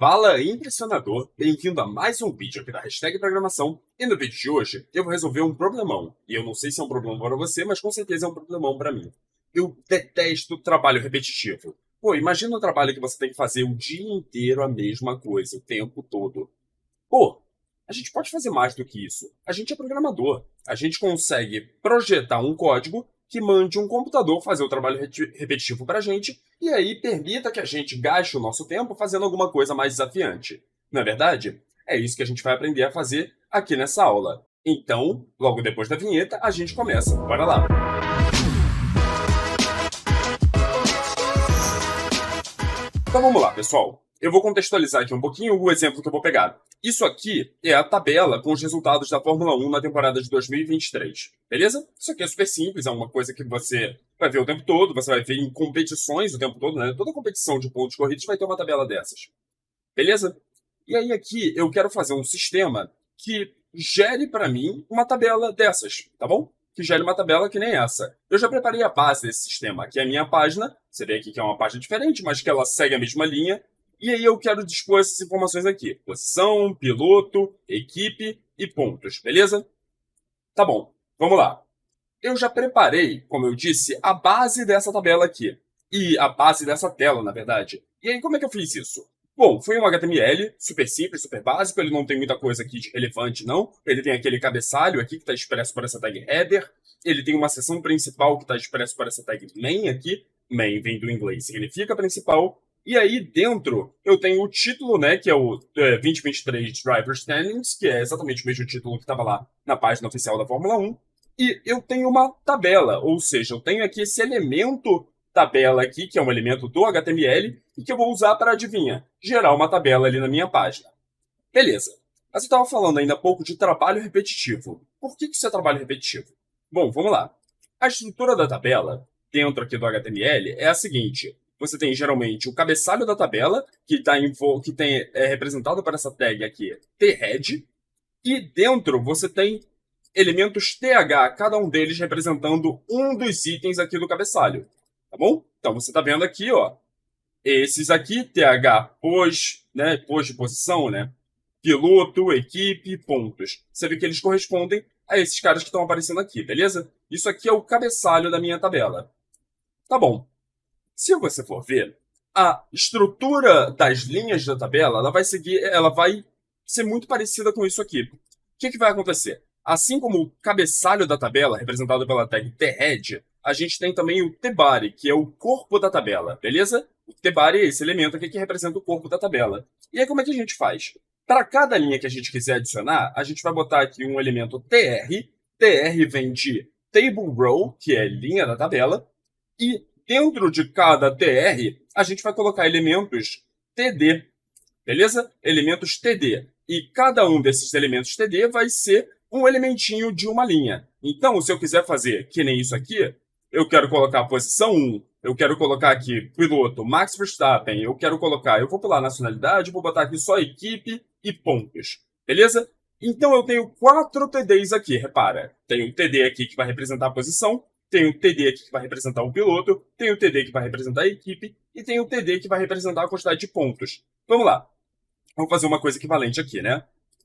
Fala, impressionador! Bem-vindo a mais um vídeo aqui da Hashtag Programação. E no vídeo de hoje eu vou resolver um problemão. E eu não sei se é um problemão para você, mas com certeza é um problemão para mim. Eu detesto trabalho repetitivo. Pô, imagina um trabalho que você tem que fazer o dia inteiro a mesma coisa, o tempo todo. Pô, a gente pode fazer mais do que isso. A gente é programador. A gente consegue projetar um código que mande um computador fazer o trabalho repetitivo para a gente e aí permita que a gente gaste o nosso tempo fazendo alguma coisa mais desafiante. Não é verdade? É isso que a gente vai aprender a fazer aqui nessa aula. Então, logo depois da vinheta, a gente começa. Bora lá! Então vamos lá, pessoal. Eu vou contextualizar aqui um pouquinho o exemplo que eu vou pegar. Isso aqui é a tabela com os resultados da Fórmula 1 na temporada de 2023, beleza? Isso aqui é super simples, é uma coisa que você vai ver o tempo todo, você vai ver em competições o tempo todo, né? Toda competição de pontos corridos vai ter uma tabela dessas, beleza? E aí aqui eu quero fazer um sistema que gere para mim uma tabela dessas, tá bom? Que gere uma tabela que nem essa. Eu já preparei a base desse sistema. Aqui é a minha página. Você vê aqui que é uma página diferente, mas que ela segue a mesma linha. E aí eu quero dispor essas informações aqui. Posição, piloto, equipe e pontos, beleza? Tá bom, vamos lá. Eu já preparei, como eu disse, a base dessa tabela aqui. E a base dessa tela, na verdade. E aí, como é que eu fiz isso? Bom, foi um HTML, super simples, super básico, ele não tem muita coisa aqui de relevante, não. Ele tem aquele cabeçalho aqui que está expresso por essa tag header. Ele tem uma seção principal que está expresso por essa tag main aqui. Main vem do inglês, significa principal. E aí dentro eu tenho o título, né, que é o 2023 Driver Standings, que é exatamente o mesmo título que estava lá na página oficial da Fórmula 1. E eu tenho uma tabela, ou seja, eu tenho aqui esse elemento tabela aqui, que é um elemento do HTML, e que eu vou usar para, adivinha, gerar uma tabela ali na minha página. Beleza. Mas eu estava falando ainda há pouco de trabalho repetitivo. Por que isso é trabalho repetitivo? Bom, vamos lá. A estrutura da tabela, dentro aqui do HTML, é a seguinte. Você tem geralmente o cabeçalho da tabela, que é representado por essa tag aqui, thead, e dentro você tem elementos TH, cada um deles representando um dos itens aqui do cabeçalho. Tá bom? Então você está vendo aqui, ó, esses aqui, TH pós de posição, né? Piloto, equipe, pontos. Você vê que eles correspondem a esses caras que estão aparecendo aqui, beleza? Isso aqui é o cabeçalho da minha tabela. Tá bom. Se você for ver, a estrutura das linhas da tabela, ela vai ser muito parecida com isso aqui. O que vai acontecer? Assim como o cabeçalho da tabela, representado pela tag thead, a gente tem também o tbody, que é o corpo da tabela, beleza? O tbody é esse elemento aqui que representa o corpo da tabela. E aí como é que a gente faz? Para cada linha que a gente quiser adicionar, a gente vai botar aqui um elemento tr. Tr vem de table row, que é linha da tabela, e dentro de cada tr, a gente vai colocar elementos td, beleza? Elementos td. E cada um desses elementos td vai ser um elementinho de uma linha. Então, se eu quiser fazer que nem isso aqui, eu quero colocar a posição 1, eu quero colocar aqui piloto Max Verstappen, eu vou pular nacionalidade, vou botar aqui só equipe e pontos, beleza? Então eu tenho 4 TDs aqui, repara. Tenho um TD aqui que vai representar a posição, tem o TD aqui que vai representar o piloto, tem o TD que vai representar a equipe e tem o TD que vai representar a quantidade de pontos. Vamos lá. Vamos fazer uma coisa equivalente aqui, né?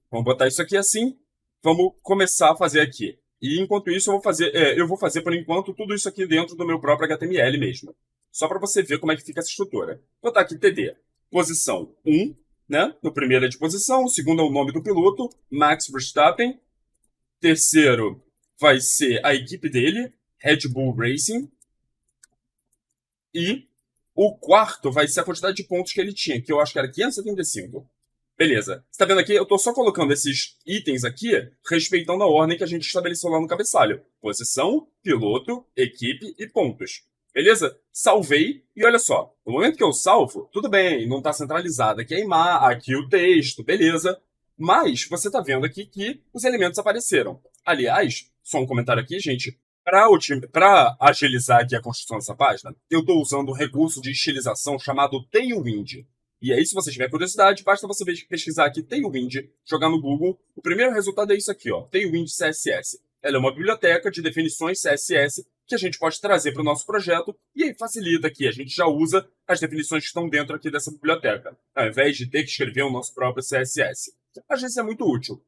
Vamos botar isso aqui assim. Vamos começar a fazer aqui. E enquanto isso eu vou fazer por enquanto tudo isso aqui dentro do meu próprio HTML mesmo. Só para você ver como é que fica essa estrutura. Vou botar aqui TD. Posição 1, né? No primeiro é de posição, o segundo é o nome do piloto, Max Verstappen. Terceiro vai ser a equipe dele, Red Bull Racing. E o quarto vai ser a quantidade de pontos que ele tinha, que eu acho que era 575. Beleza. Você tá vendo aqui? Eu tô só colocando esses itens aqui, respeitando a ordem que a gente estabeleceu lá no cabeçalho. Posição, piloto, equipe e pontos. Beleza? Salvei e olha só. No momento que eu salvo, tudo bem, não tá centralizado aqui a imagem, aqui o texto, beleza. Mas você tá vendo aqui que os elementos apareceram. Aliás, só um comentário aqui, gente. Para agilizar aqui a construção dessa página, eu estou usando um recurso de estilização chamado Tailwind. E aí, se você tiver curiosidade, basta você pesquisar aqui Tailwind, jogar no Google. O primeiro resultado é isso aqui, ó, Tailwind CSS. Ela é uma biblioteca de definições CSS que a gente pode trazer para o nosso projeto e aí facilita aqui. A gente já usa as definições que estão dentro aqui dessa biblioteca, ao invés de ter que escrever o nosso próprio CSS. Às vezes é muito útil.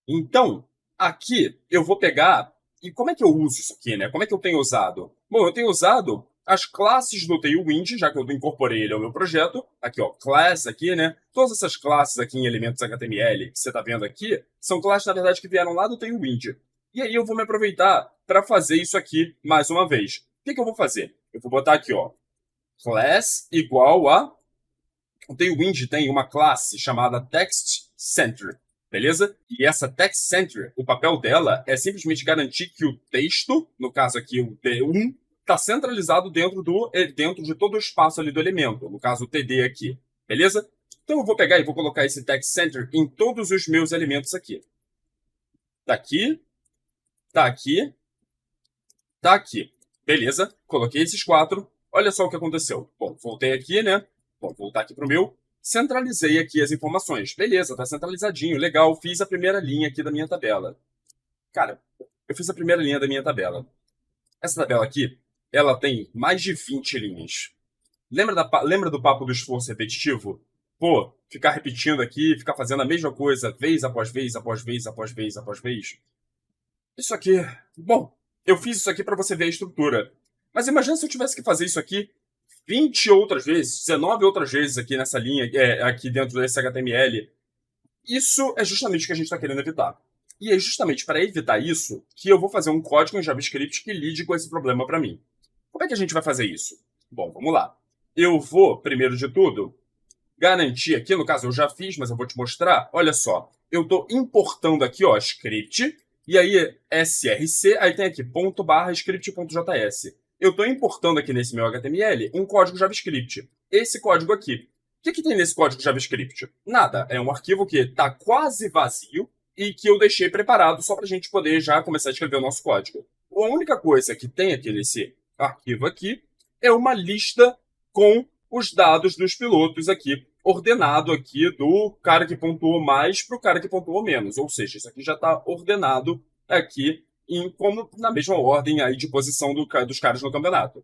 Então, aqui eu vou pegar... E como é que eu uso isso aqui, né? Como é que eu tenho usado? Bom, eu tenho usado as classes do Tailwind, já que eu incorporei ele ao meu projeto. Aqui, ó, class aqui, né? Todas essas classes aqui em elementos HTML que você está vendo aqui, são classes, na verdade, que vieram lá do Tailwind. E aí eu vou me aproveitar para fazer isso aqui mais uma vez. O que eu vou fazer? Eu vou botar aqui, ó, class igual a... O Tailwind tem uma classe chamada TextCenter. Beleza? E essa text center, o papel dela é simplesmente garantir que o texto, no caso aqui o T1, está centralizado dentro de todo o espaço ali do elemento, no caso o TD aqui. Beleza? Então eu vou pegar e vou colocar esse text center em todos os meus elementos aqui. Tá aqui, tá aqui, tá aqui. Beleza? Coloquei esses 4. Olha só o que aconteceu. Bom, voltei aqui, né? Bom, voltar aqui para o meu. Centralizei aqui as informações. Beleza, tá centralizadinho, legal. Fiz a primeira linha aqui da minha tabela. Cara, eu fiz a primeira linha da minha tabela. Essa tabela aqui, ela tem mais de 20 linhas. Lembra do papo do esforço repetitivo? Pô, ficar repetindo aqui, ficar fazendo a mesma coisa, vez após vez, após vez, após vez, após vez. Isso aqui... Bom, eu fiz isso aqui para você ver a estrutura. Mas imagina se eu tivesse que fazer isso aqui 20 outras vezes, 19 outras vezes aqui nessa linha, aqui dentro desse HTML. Isso é justamente o que a gente está querendo evitar. E é justamente para evitar isso que eu vou fazer um código em JavaScript que lide com esse problema para mim. Como é que a gente vai fazer isso? Bom, vamos lá. Eu vou, primeiro de tudo, garantir aqui, no caso eu já fiz, mas eu vou te mostrar. Olha só, eu estou importando aqui, ó, script, e aí src, aí tem aqui ./script.js. Eu estou importando aqui nesse meu HTML um código JavaScript. Esse código aqui. O que tem nesse código JavaScript? Nada. É um arquivo que está quase vazio e que eu deixei preparado só para a gente poder já começar a escrever o nosso código. A única coisa que tem aqui nesse arquivo aqui é uma lista com os dados dos pilotos aqui, ordenado aqui do cara que pontuou mais para o cara que pontuou menos. Ou seja, isso aqui já está ordenado aqui como na mesma ordem aí de posição dos caras no campeonato.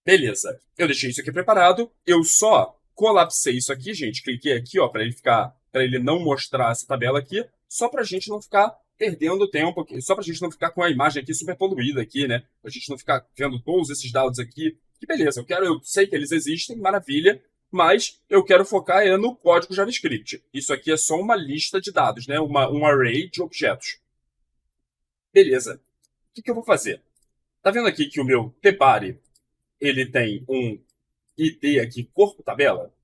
Beleza. Eu deixei isso aqui preparado. Eu só colapsei isso aqui, gente. Cliquei aqui, ó, para ele não mostrar essa tabela aqui, só para a gente não ficar perdendo tempo aqui, só para a gente não ficar com a imagem aqui super poluída aqui, né? Pra gente não ficar vendo todos esses dados aqui. Que beleza, eu sei que eles existem, maravilha, mas eu quero focar no código JavaScript. Isso aqui é só uma lista de dados, né? Um array de objetos. Beleza. O que eu vou fazer? Tá vendo aqui que o meu tbody, ele tem um ID aqui, corpo tabela?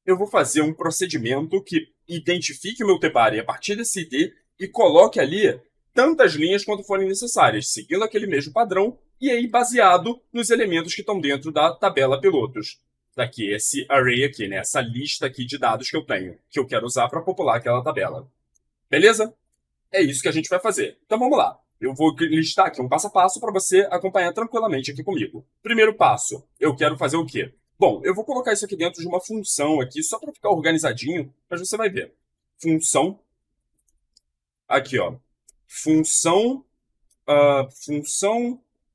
Eu vou fazer um procedimento que identifique o meu tbody a partir desse ID e coloque ali tantas linhas quanto forem necessárias, seguindo aquele mesmo padrão e aí baseado nos elementos que estão dentro da tabela pilotos. Daqui, esse array aqui, né? Essa lista aqui de dados que eu tenho, que eu quero usar para popular aquela tabela. Beleza? É isso que a gente vai fazer. Então vamos lá. Eu vou listar aqui um passo a passo para você acompanhar tranquilamente aqui comigo. Primeiro passo, eu quero fazer o quê? Bom, eu vou colocar isso aqui dentro de uma função aqui, só para ficar organizadinho, mas você vai ver. Função. Aqui, ó. Função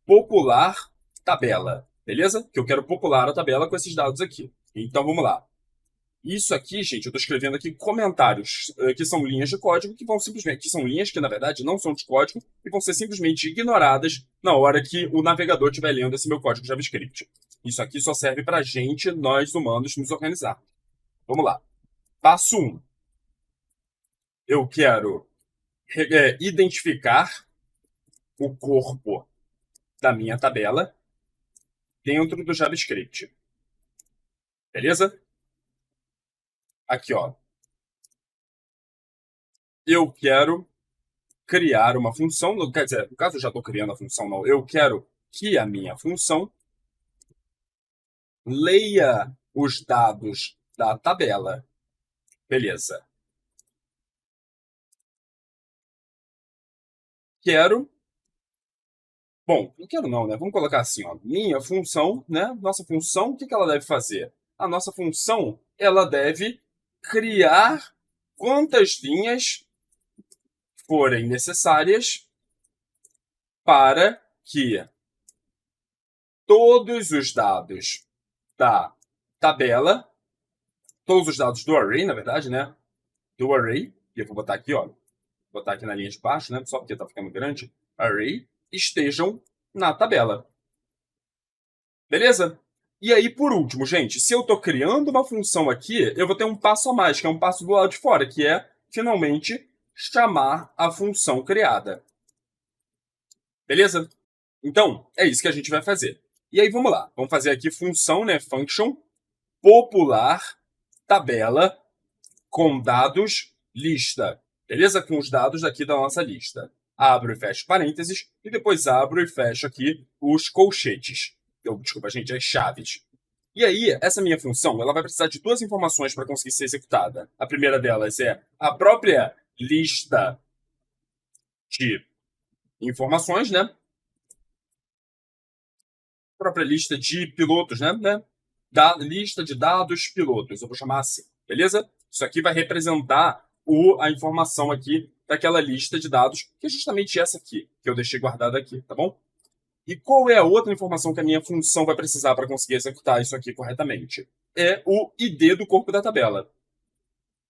popular tabela. Beleza? Que eu quero popular a tabela com esses dados aqui. Então vamos lá. Isso aqui, gente, eu estou escrevendo aqui comentários, que são linhas de código, que vão simplesmente, que são linhas que, na verdade, não são de código, e vão ser simplesmente ignoradas na hora que o navegador estiver lendo esse meu código JavaScript. Isso aqui só serve para a gente, nós humanos, nos organizar. Vamos lá. Passo 1. Eu quero identificar o corpo da minha tabela dentro do JavaScript. Beleza? Aqui, ó. Eu quero criar uma função, quer dizer, no caso eu já estou criando a função, não. Eu quero que a minha função leia os dados da tabela. Beleza. Quero... Bom, não quero não, né? Vamos colocar assim, ó. Minha função, né? Nossa função, o que ela deve fazer? A nossa função, ela deve criar quantas linhas forem necessárias para que todos os dados da tabela, todos os dados do array, na verdade, né? Do array, que eu vou botar aqui, ó. Vou botar aqui na linha de baixo, né? Só porque tá ficando grande. Array, estejam na tabela. Beleza? E aí, por último, gente, se eu estou criando uma função aqui, eu vou ter um passo a mais, que é um passo do lado de fora, que é, finalmente, chamar a função criada. Beleza? Então, é isso que a gente vai fazer. E aí, vamos lá. Vamos fazer aqui função, né? Function popular tabela com dados lista. Beleza? Com os dados aqui da nossa lista. Abro e fecho parênteses e depois abro e fecho aqui os colchetes. Desculpa, gente, as chaves. E aí, essa minha função, ela vai precisar de duas informações para conseguir ser executada. A primeira delas é a própria lista de informações, né? A própria lista de pilotos, né? Da lista de dados pilotos, eu vou chamar assim, beleza? Isso aqui vai representar a informação aqui daquela lista de dados, que é justamente essa aqui, que eu deixei guardada aqui, tá bom? E qual é a outra informação que a minha função vai precisar para conseguir executar isso aqui corretamente? É o ID do corpo da tabela.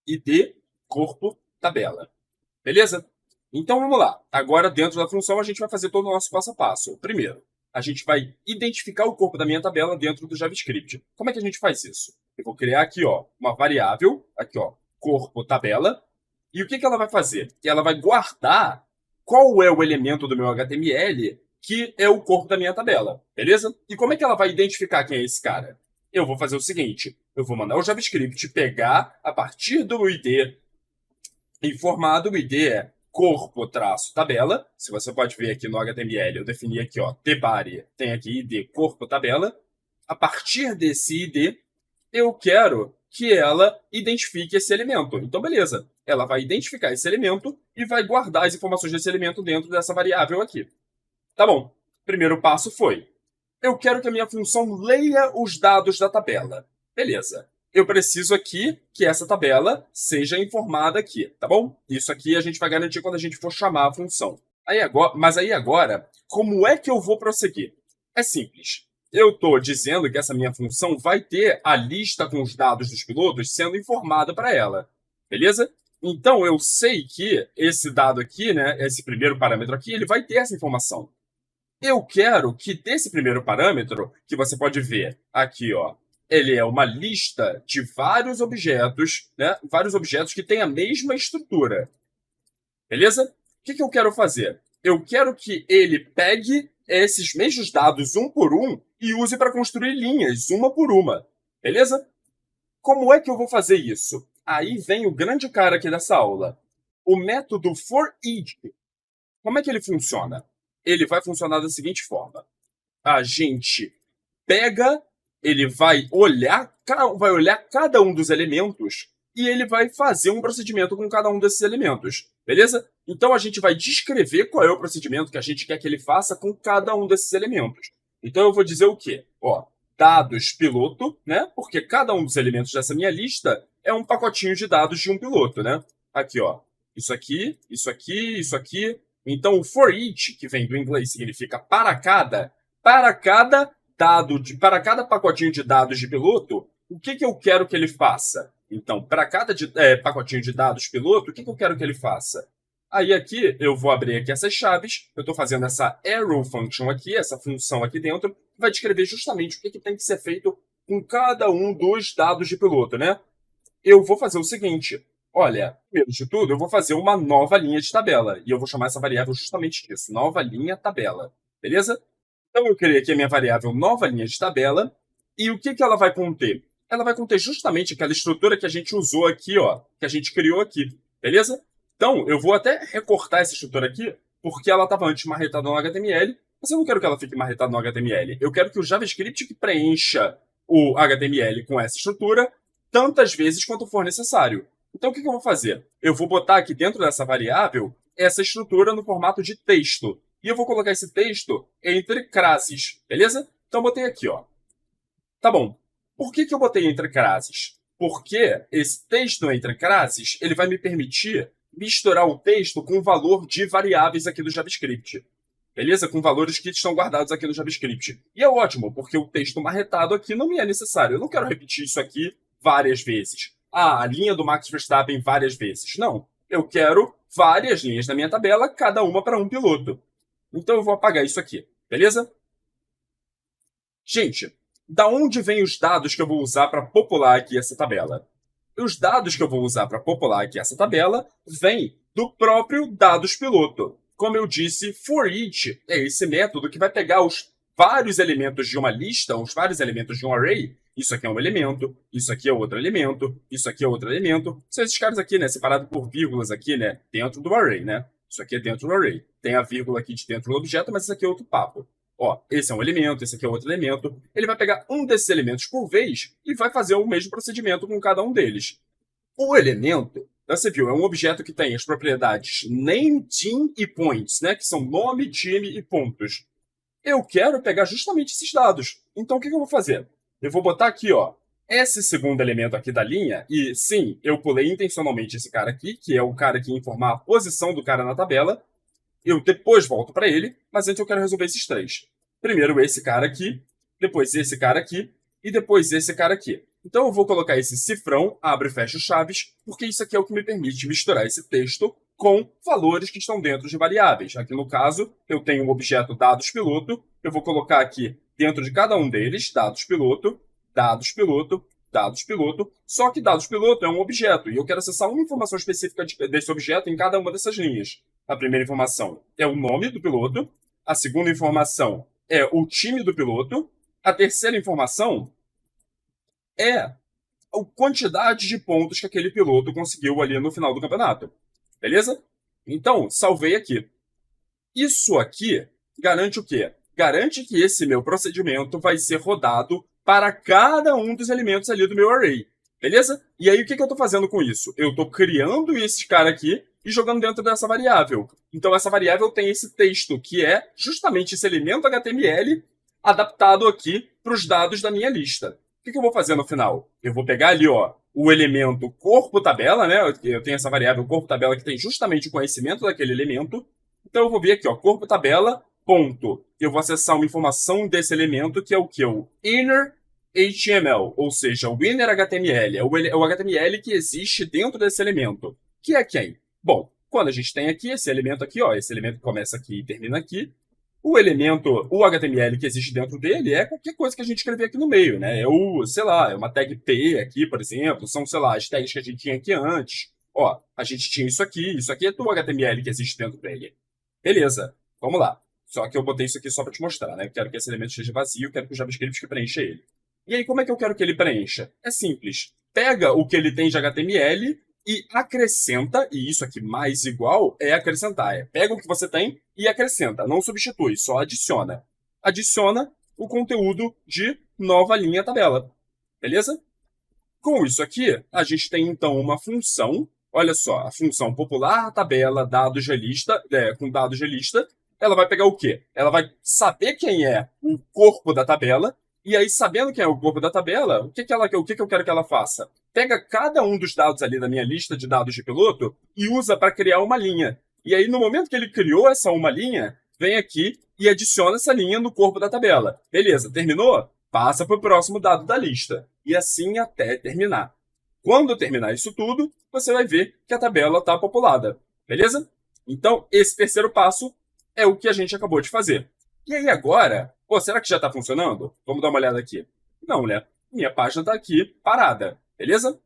ID, corpo, tabela. Beleza? Então vamos lá. Agora, dentro da função, a gente vai fazer todo o nosso passo a passo. Primeiro, a gente vai identificar o corpo da minha tabela dentro do JavaScript. Como é que a gente faz isso? Eu vou criar aqui, ó, uma variável, aqui, ó, corpo tabela. E o que ela vai fazer? Ela vai guardar qual é o elemento do meu HTML que é o corpo da minha tabela, beleza? E como é que ela vai identificar quem é esse cara? Eu vou fazer o seguinte, eu vou mandar o JavaScript pegar, a partir do ID informado, o ID é corpo-tabela. Se você pode ver aqui no HTML, eu defini aqui, ó, tbody, tem aqui ID corpo-tabela. A partir desse ID, eu quero que ela identifique esse elemento. Então, beleza. Ela vai identificar esse elemento e vai guardar as informações desse elemento dentro dessa variável aqui. Tá bom. Primeiro passo foi: eu quero que a minha função leia os dados da tabela. Beleza. Eu preciso aqui que essa tabela seja informada aqui, tá bom? Isso aqui a gente vai garantir quando a gente for chamar a função. Mas aí agora, como é que eu vou prosseguir? É simples. Eu estou dizendo que essa minha função vai ter a lista com os dados dos pilotos sendo informada para ela. Beleza? Então, eu sei que esse dado aqui, né, esse primeiro parâmetro aqui, ele vai ter essa informação. Eu quero que desse primeiro parâmetro, que você pode ver aqui, ó, ele é uma lista de vários objetos, né, vários objetos que têm a mesma estrutura. Beleza? O que eu quero fazer? Eu quero que ele pegue esses mesmos dados um por um e use para construir linhas, uma por uma. Beleza? Como é que eu vou fazer isso? Aí vem o grande cara aqui dessa aula. O método forEach. Como é que ele funciona? Ele vai funcionar da seguinte forma. A gente pega, ele vai olhar cada um dos elementos e ele vai fazer um procedimento com cada um desses elementos. Beleza? Então a gente vai descrever qual é o procedimento que a gente quer que ele faça com cada um desses elementos. Então eu vou dizer o quê? Ó, dados piloto, né? Porque cada um dos elementos dessa minha lista é um pacotinho de dados de um piloto, né? Aqui, ó. Isso aqui, isso aqui, isso aqui. Então o for each, que vem do inglês, significa para cada para cada pacotinho de dados de piloto, o que eu quero que ele faça? Então, para cada pacotinho de dados piloto, o que eu quero que ele faça? Aí aqui, eu vou abrir aqui essas chaves, eu estou fazendo essa arrow function aqui, essa função aqui dentro, que vai descrever justamente o que tem que ser feito com cada um dos dados de piloto, né? Eu vou fazer o seguinte, olha, primeiro de tudo, eu vou fazer uma nova linha de tabela, e eu vou chamar essa variável justamente disso, nova linha tabela, beleza? Então eu criei aqui a minha variável nova linha de tabela, e o que ela vai conter? Ela vai conter justamente aquela estrutura que a gente usou aqui, ó, que a gente criou aqui, beleza? Então, eu vou até recortar essa estrutura aqui, porque ela estava antes marretada no HTML, mas eu não quero que ela fique marretada no HTML. Eu quero que o JavaScript que preencha o HTML com essa estrutura tantas vezes quanto for necessário. Então, o que eu vou fazer? Eu vou botar aqui dentro dessa variável essa estrutura no formato de texto. E eu vou colocar esse texto entre classes, beleza? Então, eu botei aqui, ó. Tá bom. Por que eu botei entre classes? Porque esse texto entre classes, ele vai me permitir misturar o texto com o valor de variáveis aqui do JavaScript. beleza? Com valores que estão guardados aqui no JavaScript. E é ótimo, porque o texto marretado aqui não me é necessário. Eu não quero repetir isso aqui várias vezes. Ah, a linha do Max Verstappen várias vezes. Não. Eu quero várias linhas na minha tabela, cada uma para um piloto. Então eu vou apagar isso aqui, beleza? Gente, da onde vêm os dados que eu vou usar para popular aqui essa tabela? Os dados que eu vou usar para popular aqui essa tabela vêm do próprio dados piloto. Como eu disse, for each é esse método que vai pegar os vários elementos de uma lista, os vários elementos de um array. Isso aqui é um elemento, isso aqui é outro elemento, isso aqui é outro elemento. São esses caras aqui, né, separados por vírgulas aqui, né, dentro do array, né? Isso aqui é dentro do array. Tem a vírgula aqui de dentro do objeto, mas isso aqui é outro papo. Ó, esse é um elemento, esse aqui é outro elemento. Ele vai pegar um desses elementos por vez e vai fazer o mesmo procedimento com cada um deles. O elemento, você viu, é um objeto que tem as propriedades name, team e points, né? Que são nome, time e pontos. Eu quero pegar justamente esses dados. Então, o que eu vou fazer? Eu vou botar aqui, ó, esse segundo elemento aqui da linha, e sim, eu pulei intencionalmente esse cara aqui, que é o cara que ia informar a posição do cara na tabela. Eu depois volto para ele, mas antes eu quero resolver esses três. Primeiro esse cara aqui, depois esse cara aqui, e depois esse cara aqui. Então eu vou colocar esse cifrão, abre e fecha chaves, porque isso aqui é o que me permite misturar esse texto com valores que estão dentro de variáveis. Aqui no caso, eu tenho um objeto dados piloto, eu vou colocar aqui dentro de cada um deles, dados piloto, dados piloto, dados piloto, só que dados piloto é um objeto, e eu quero acessar uma informação específica desse objeto em cada uma dessas linhas. A primeira informação é o nome do piloto, a segunda informação é o time do piloto, a terceira informação é a quantidade de pontos que aquele piloto conseguiu ali no final do campeonato. Beleza? Então, salvei aqui. Isso aqui garante o quê? Garante que esse meu procedimento vai ser rodado para cada um dos elementos ali do meu array. Beleza? E aí, o que eu estou fazendo com isso? Eu estou criando esse cara aqui e jogando dentro dessa variável. Então, essa variável tem esse texto, que é justamente esse elemento HTML adaptado aqui para os dados da minha lista. O que eu vou fazer no final? Eu vou pegar ali, ó, o elemento corpo tabela, né? Eu tenho essa variável corpo tabela que tem justamente o conhecimento daquele elemento. Então, eu vou vir aqui, ó, corpo tabela, ponto. Eu vou acessar uma informação desse elemento, que é o que? O inner HTML, ou seja, o inner HTML. É o HTML que existe dentro desse elemento. Que é quem? Bom, quando a gente tem aqui esse elemento aqui, ó, esse elemento que começa aqui e termina aqui, o elemento, o HTML que existe dentro dele é qualquer coisa que a gente escrever aqui no meio, né? É o, sei lá, é uma tag P aqui, por exemplo, são, sei lá, as tags que a gente tinha aqui antes. Ó, a gente tinha isso aqui é do HTML que existe dentro dele. Beleza, vamos lá. Só que eu botei isso aqui só para te mostrar, né? Eu quero que esse elemento esteja vazio, quero que o JavaScript que preencha ele. E aí, como é que eu quero que ele preencha? É simples. Pega o que ele tem de HTML e acrescenta, e isso aqui mais igual é acrescentar. Pega o que você tem e acrescenta, não substitui, só adiciona. Adiciona o conteúdo de nova linha tabela. Beleza? Com isso aqui, a gente tem então uma função, olha só, a função popular tabela dados de lista, com dados de lista, ela vai pegar o quê? Ela vai saber quem é o corpo da tabela, e aí, sabendo quem é o corpo da tabela, o que eu quero que ela faça? Pega cada um dos dados ali da minha lista de dados de piloto e usa para criar uma linha. E aí, no momento que ele criou essa uma linha, vem aqui e adiciona essa linha no corpo da tabela. Beleza, terminou? Passa para o próximo dado da lista. E assim até terminar. Quando terminar isso tudo, você vai ver que a tabela está populada. Beleza? Então, esse terceiro passo é o que a gente acabou de fazer. E aí agora, pô, será que já está funcionando? Vamos dar uma olhada aqui. Não, né? Minha página está aqui parada, beleza?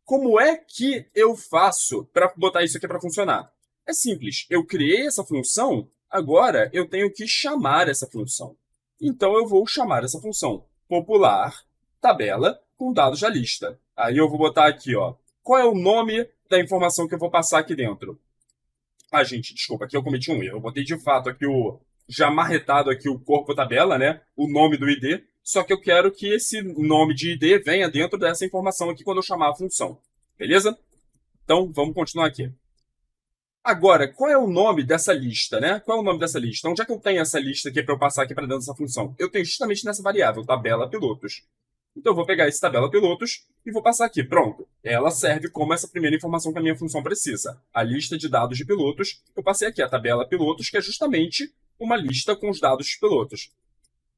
Como é que eu faço para botar isso aqui para funcionar? É simples, eu criei essa função, agora eu tenho que chamar essa função. Então eu vou chamar essa função popular tabela com dados da lista. Aí eu vou botar aqui, ó, qual é o nome da informação que eu vou passar aqui dentro? Ah, gente, desculpa, aqui eu cometi um erro. Eu botei de fato aqui já marretado aqui o corpo tabela, né? O nome do ID. Só que eu quero que esse nome de ID venha dentro dessa informação aqui quando eu chamar a função. Beleza? Então, vamos continuar aqui. Agora, qual é o nome dessa lista, né? Qual é o nome dessa lista? Onde é que eu tenho essa lista aqui para eu passar aqui para dentro dessa função? Eu tenho justamente nessa variável, tabela pilotos. Então, eu vou pegar esse tabela pilotos e vou passar aqui. Pronto. Ela serve como essa primeira informação que a minha função precisa. A lista de dados de pilotos. Eu passei aqui a tabela pilotos, que é justamente uma lista com os dados dos pilotos.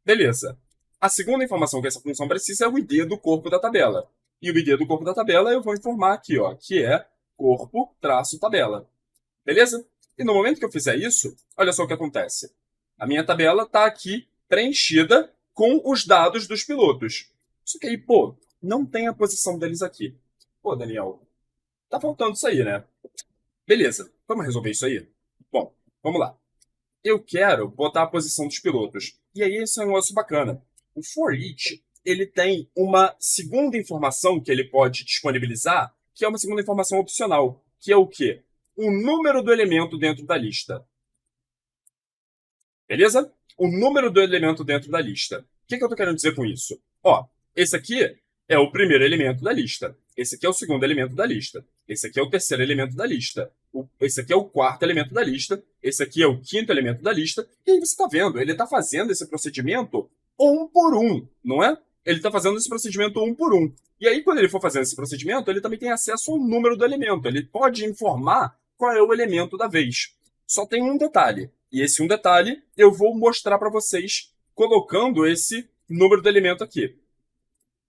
Beleza. A segunda informação que essa função precisa é o ID do corpo da tabela. E o ID do corpo da tabela eu vou informar aqui, ó, que é corpo-tabela. Beleza? E no momento que eu fizer isso, olha só o que acontece. A minha tabela está aqui preenchida com os dados dos pilotos. Só que aí, pô, não tem a posição deles aqui. Pô, Daniel, tá faltando isso aí, né? Beleza, vamos resolver isso aí? Bom, vamos lá. Eu quero botar a posição dos pilotos. E aí esse é um negócio bacana. O for each, ele tem uma segunda informação que ele pode disponibilizar, que é uma segunda informação opcional, que é o quê? O número do elemento dentro da lista. Beleza? O número do elemento dentro da lista. O que eu estou querendo dizer com isso? Ó, esse aqui é o primeiro elemento da lista. Esse aqui é o segundo elemento da lista. Esse aqui é o terceiro elemento da lista. Esse aqui é o quarto elemento da lista. Esse aqui é o quinto elemento da lista. E aí você está vendo, ele está fazendo esse procedimento um por um, não é? Ele está fazendo esse procedimento um por um. E aí, quando ele for fazendo esse procedimento, ele também tem acesso ao número do elemento. Ele pode informar qual é o elemento da vez. Só tem um detalhe. E esse um detalhe eu vou mostrar para vocês colocando esse número do elemento aqui.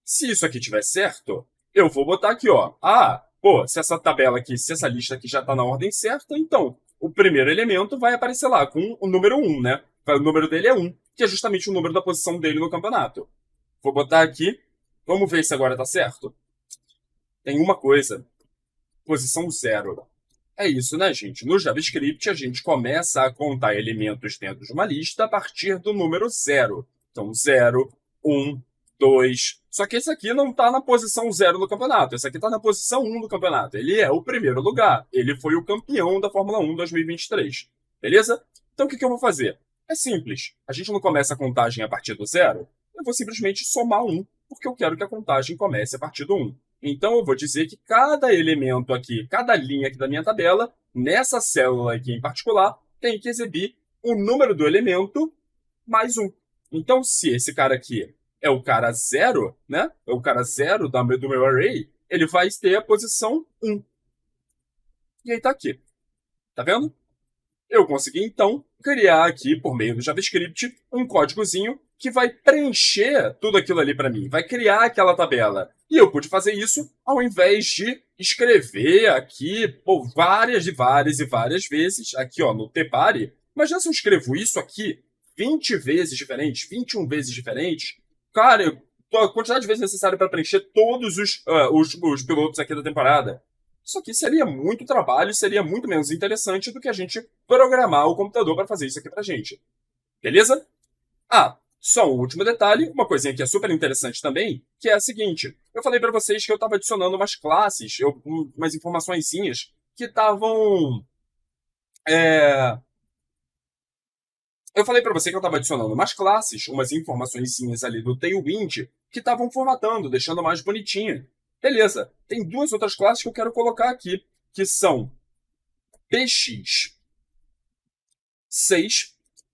Se isso aqui tiver certo, eu vou botar aqui, ó. Se essa tabela aqui, se essa lista aqui já está na ordem certa, então o primeiro elemento vai aparecer lá com o número 1, né? O número dele é 1, que é justamente o número da posição dele no campeonato. Vou botar aqui. Vamos ver se agora está certo. Tem uma coisa. Posição 0. É isso, né, gente? No JavaScript, a gente começa a contar elementos dentro de uma lista a partir do número 0. Então, 0, 1, 2. Só que esse aqui não está na posição 0 do campeonato. Esse aqui está na posição 1 do campeonato. Ele é o primeiro lugar. Ele foi o campeão da Fórmula 1 2023. Beleza? Então, o que eu vou fazer? É simples. A gente não começa a contagem a partir do 0. Eu vou simplesmente somar 1, porque eu quero que a contagem comece a partir do 1. Então, eu vou dizer que cada elemento aqui, cada linha aqui da minha tabela, nessa célula aqui em particular, tem que exibir o número do elemento mais 1. Então, se esse cara aqui é o cara 0, né? É o cara 0 do meu array, ele vai ter a posição 1. E aí tá aqui. Tá vendo? Eu consegui, então, criar aqui, por meio do JavaScript, um códigozinho que vai preencher tudo aquilo ali para mim, vai criar aquela tabela. E eu pude fazer isso ao invés de escrever aqui várias vezes, aqui ó, no tbare. Imagina se eu escrevo isso aqui 20 vezes diferentes, 21 vezes diferentes. Cara, a quantidade de vezes necessária para preencher todos os pilotos aqui da temporada. Isso aqui seria muito trabalho, seria muito menos interessante do que a gente programar o computador para fazer isso aqui pra gente. Beleza? Só um último detalhe, uma coisinha que é super interessante também, que é a seguinte. Eu falei para vocês que eu estava adicionando umas classes, umas informaçõezinhas que estavam... Eu falei para você que eu estava adicionando umas classes, umas informaçõezinhas ali do Tailwind, que estavam formatando, deixando mais bonitinha. Beleza, tem duas outras classes que eu quero colocar aqui, que são px6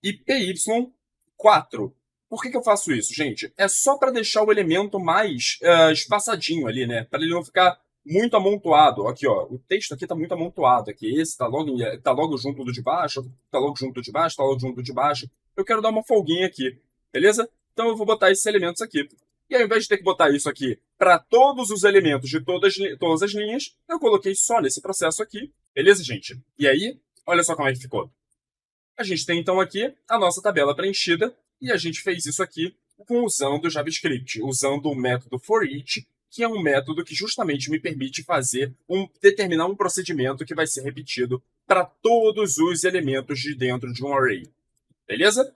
e py4. Por que eu faço isso, gente? É só para deixar o elemento mais espaçadinho ali, né? Para ele não ficar muito amontoado. Aqui, ó, o texto aqui está muito amontoado. Aqui, esse tá logo junto do de baixo, tá logo junto do de baixo, tá logo junto do de baixo. Eu quero dar uma folguinha aqui, beleza? Então eu vou botar esses elementos aqui. E ao invés de ter que botar isso aqui para todos os elementos de todas as linhas, eu coloquei só nesse processo aqui. Beleza, gente? E aí, olha só como é que ficou. A gente tem então aqui a nossa tabela preenchida e a gente fez isso aqui usando o JavaScript, usando o método forEach, que é um método que justamente me permite determinar um procedimento que vai ser repetido para todos os elementos de dentro de um array. Beleza?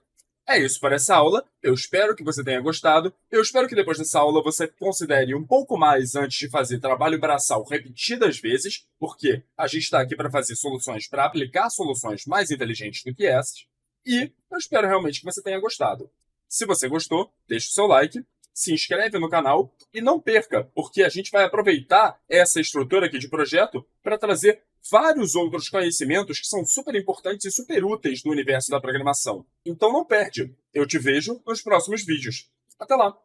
É isso para essa aula. Eu espero que você tenha gostado. Eu espero que depois dessa aula você considere um pouco mais antes de fazer trabalho braçal repetidas vezes, porque a gente está aqui para fazer soluções, para aplicar soluções mais inteligentes do que essas. E eu espero realmente que você tenha gostado. Se você gostou, deixa o seu like, se inscreve no canal e não perca, porque a gente vai aproveitar essa estrutura aqui de projeto para trazer vários outros conhecimentos que são super importantes e super úteis no universo da programação. Então não perde. Eu te vejo nos próximos vídeos. Até lá!